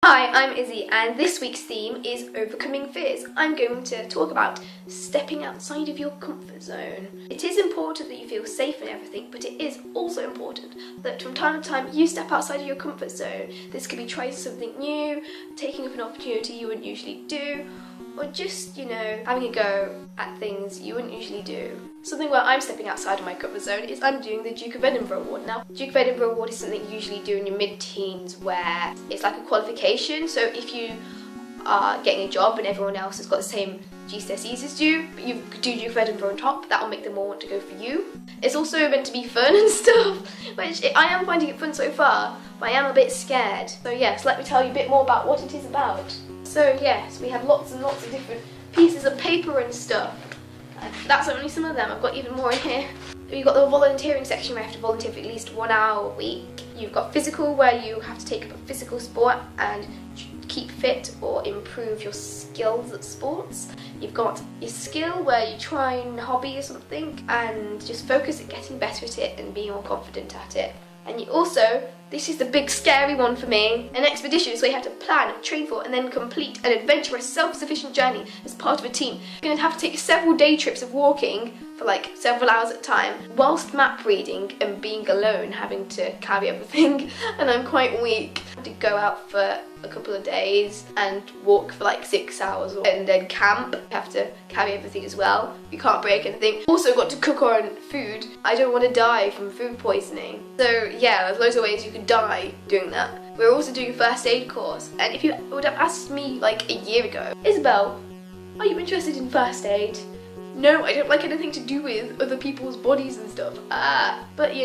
Hi, I'm Izzy and this week's theme is overcoming fears. I'm going to talk about stepping outside of your comfort zone. It is important that you feel safe and everything, but it is also important that from time to time you step outside of your comfort zone. This could be trying something new, taking up an opportunity you wouldn't usually do, or just, having a go at things you wouldn't usually do. Something where I'm stepping outside of my comfort zone is I'm doing the Duke of Edinburgh Award. Now, Duke of Edinburgh Award is something you usually do in your mid-teens where it's like a qualification. So if you are getting a job and everyone else has got the same GCSEs as you, but you do Duke of Edinburgh on top, that will make them all want to go for you. It's also meant to be fun and stuff, which I am finding it fun so far, but I am a bit scared. So yes, let me tell you a bit more about what it is about. So yes, we have lots and lots of different pieces of paper and stuff. That's only some of them, I've got even more in here. You've got the volunteering section where you have to volunteer for at least 1 hour a week. You've got physical where you have to take up a physical sport and keep fit or improve your skills at sports. You've got your skill where you try and hobby or something and just focus at getting better at it and being more confident at it. And you also, this is the big scary one for me, an expedition is where you have to plan, train for and then complete an adventurous self-sufficient journey as part of a team. You're going to have to take several day trips of walking for like several hours at a time, whilst map reading and being alone, having to carry everything, and I'm quite weak. I have to go out for a couple of days and walk for like 6 hours and then camp. You have to carry everything as well. You can't break anything. Also got to cook our own food. I don't want to die from food poisoning. So yeah, there's loads of ways you could die doing that. We're also doing a first aid course, and if you would have asked me like a year ago, Isabel, are you interested in first aid? No, I don't like anything to do with other people's bodies and stuff. But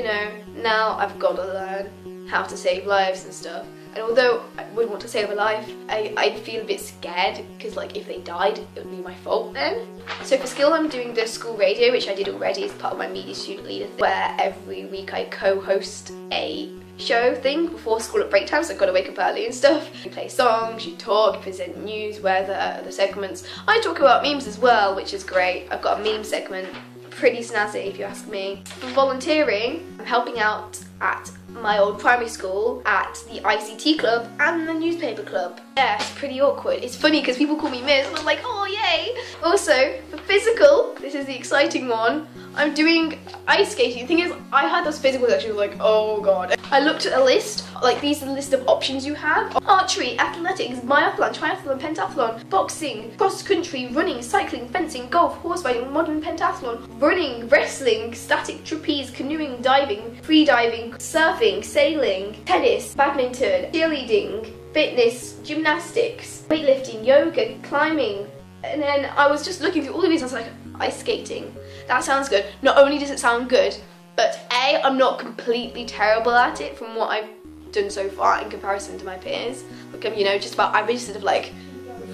now I've got to learn how to save lives and stuff. And although I would want to save a life, I'd feel a bit scared because like if they died, it would be my fault then. So for skill, I'm doing the school radio, which I did already as part of my media student leader thing, where every week I co-host a show thing before school at break time, so I've got to wake up early and stuff. You play songs, you talk, you present news, weather, the segments. I talk about memes as well, which is great. I've got a meme segment, pretty snazzy if you ask me. For volunteering, I'm helping out at my old primary school, at the ICT club and the newspaper club. Yeah, it's pretty awkward. It's funny because people call me Miss and I'm like, oh yay! Also, for physical, this is the exciting one, I'm doing ice skating. The thing is, I had those physical sections like, oh god. I looked at a list, like these are the list of options you have. Archery, athletics, biathlon, triathlon, pentathlon, boxing, cross-country, running, cycling, fencing, golf, horse riding, modern pentathlon, running, wrestling, static trapeze, canoeing, diving, free diving, surfing, sailing, tennis, badminton, cheerleading, fitness, gymnastics, weightlifting, yoga, climbing. And then I was just looking through all of these and I was like, ice skating. That sounds good. Not only does it sound good, but A, I'm not completely terrible at it from what I've done so far in comparison to my peers. Like I'm, just about average, sort of like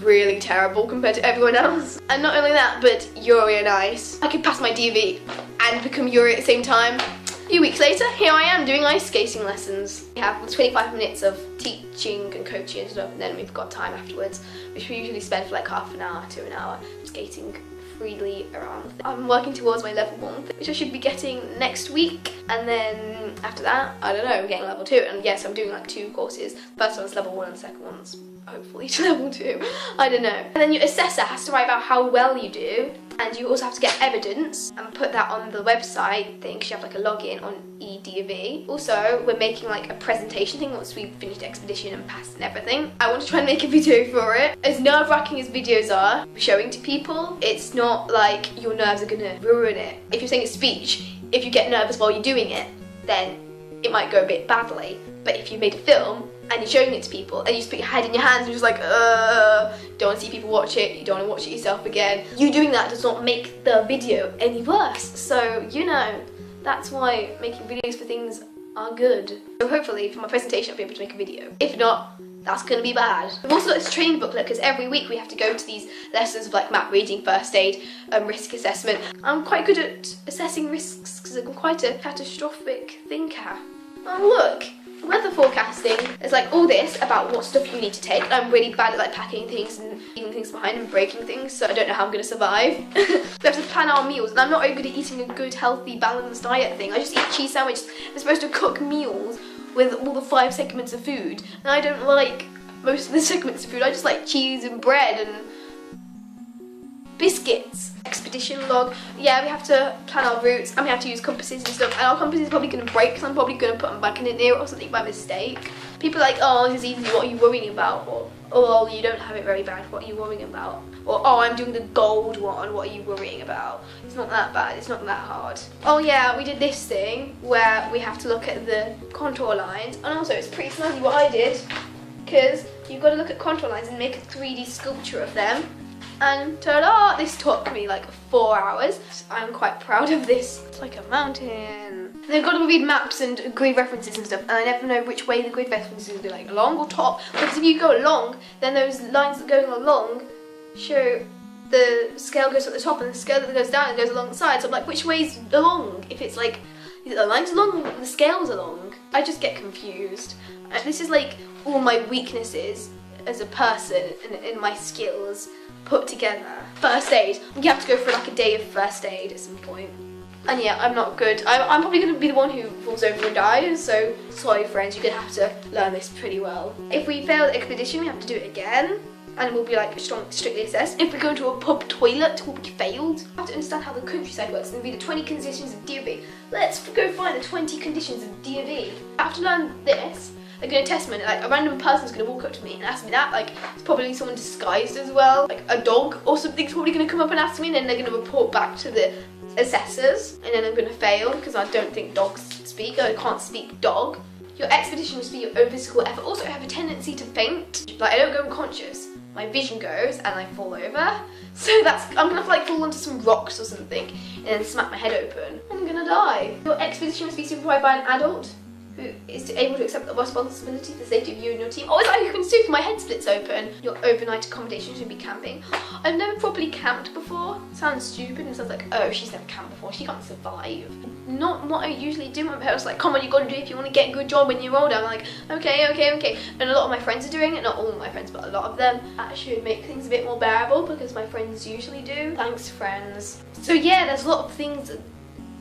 really terrible compared to everyone else. And not only that, but Yuri and ice. I could pass my DV and become Yuri at the same time. A few weeks later, here I am doing ice skating lessons. We have 25 minutes of teaching and coaching and stuff, and then we've got time afterwards, which we usually spend for like half an hour to an hour skating freely around. I'm working towards my level 1, which I should be getting next week, and then after that, I don't know, I'm getting level 2, and yes, I'm doing like 2 courses. First one's level 1 and the second one's hopefully to level 2, I don't know. And then your assessor has to write about how well you do, and you also have to get evidence and put that on the website thing, because you have like a login on EDV. Also, we're making like a presentation thing once we've finished the expedition and passed and everything. I want to try and make a video for it. As nerve-wracking as videos are, showing to people, it's not like your nerves are gonna ruin it. If you're saying a speech, if you get nervous while you're doing it, then it might go a bit badly. But if you made a film, and you're showing it to people, and you just put your head in your hands and you're just like, don't want to see people watch it, you don't want to watch it yourself again. You doing that does not make the video any worse. So, that's why making videos for things are good. So hopefully for my presentation I'll be able to make a video. If not, that's going to be bad. We've also got this training booklet because every week we have to go to these lessons of like map reading, first aid, risk assessment. I'm quite good at assessing risks because I'm quite a catastrophic thinker. Oh look! Weather forecasting is like all this about what stuff you need to take. I'm really bad at like packing things and leaving things behind and breaking things, so I don't know how I'm going to survive. We have to plan our meals, and I'm not very good at eating a good, healthy, balanced diet thing. I just eat cheese sandwiches. I'm supposed to cook meals with all the 5 segments of food, and I don't like most of the segments of food. I just like cheese and bread and biscuits. Expedition log. Yeah, we have to plan our routes and we have to use compasses and stuff. And our compass is probably going to break because I'm probably going to put them back in it or something by mistake. People are like, oh, this is easy, what are you worrying about? Or, oh, you don't have it very bad, what are you worrying about? Or, oh, I'm doing the gold one, what are you worrying about? It's not that bad, it's not that hard. Oh yeah, we did this thing where we have to look at the contour lines. And also, it's pretty snazzy what I did, because you've got to look at contour lines and make a 3D sculpture of them. And ta-da! This took me like 4 hours. I'm quite proud of this. It's like a mountain. And they've got to read maps and grid references and stuff, and I never know which way the grid references will be, like along or top. Because if you go along, then those lines that are going along show the scale goes at the top and the scale that goes down and goes along the side. So I'm like, which way's along? If it's like, is it the lines along or the scales along? I just get confused. And this is like all my weaknesses as a person and in my skills put together. First aid. You have to go for like a day of first aid at some point. And yeah, I'm not good. I'm probably going to be the one who falls over and dies, so sorry friends, you're going to have to learn this pretty well. If we fail the expedition, we have to do it again, and we'll be like strictly assessed. If we go into a pub toilet, we'll be failed. You have to understand how the countryside works and read the 20 conditions of DOV. Let's go find the 20 conditions of DOV. I have to learn this. They're going to test me, like a random person's going to walk up to me and ask me that, like it's probably someone disguised as well, like a dog or something's probably going to come up and ask me, and then they're going to report back to the assessors, and then I'm going to fail because I don't think dogs speak, I can't speak dog. Your expedition must be your own physical effort. Also, I have a tendency to faint, like I don't go unconscious, my vision goes and I fall over, so I'm going to have to like fall onto some rocks or something and then smack my head open. I'm going to die. Your expedition must be supervised by an adult who is able to accept the responsibility for the safety of you and your team. Oh, it's like you can see if my head splits open. Your overnight accommodation should be camping. I've never properly camped before. Sounds stupid and sounds like, oh, she's never camped before, she can't survive. Not what I usually do. My parents are like, come on, you gotta do it if you want to get a good job when you're older. I'm like, okay. And a lot of my friends are doing it, not all of my friends, but a lot of them. That should make things a bit more bearable because my friends usually do. Thanks, friends. So yeah, there's a lot of things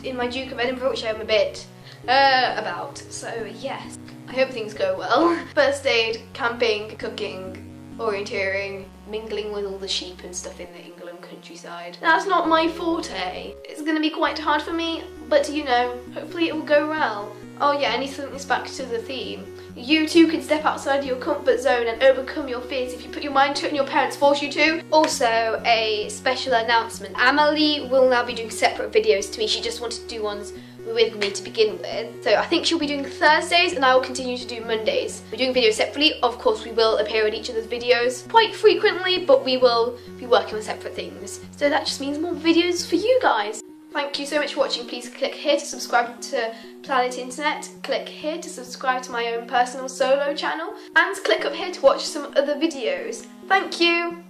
in my Duke of Edinburgh which I'm a bit about, so yes, I hope things go well. First aid, camping, cooking, orienteering, mingling with all the sheep and stuff in the England countryside. That's not my forte. It's gonna be quite hard for me, but you know, hopefully it will go well. Oh yeah, I need to link this back to the theme. You too can step outside your comfort zone and overcome your fears if you put your mind to it and your parents force you to. Also, a special announcement. Amalie will now be doing separate videos to me. She just wanted to do ones with me to begin with. So I think she'll be doing Thursdays and I will continue to do Mondays. We're doing videos separately. Of course, we will appear in each other's videos quite frequently, but we will be working on separate things. So that just means more videos for you guys. Thank you so much for watching. Please click here to subscribe to Planet Internet, click here to subscribe to my own personal solo channel, and click up here to watch some other videos. Thank you!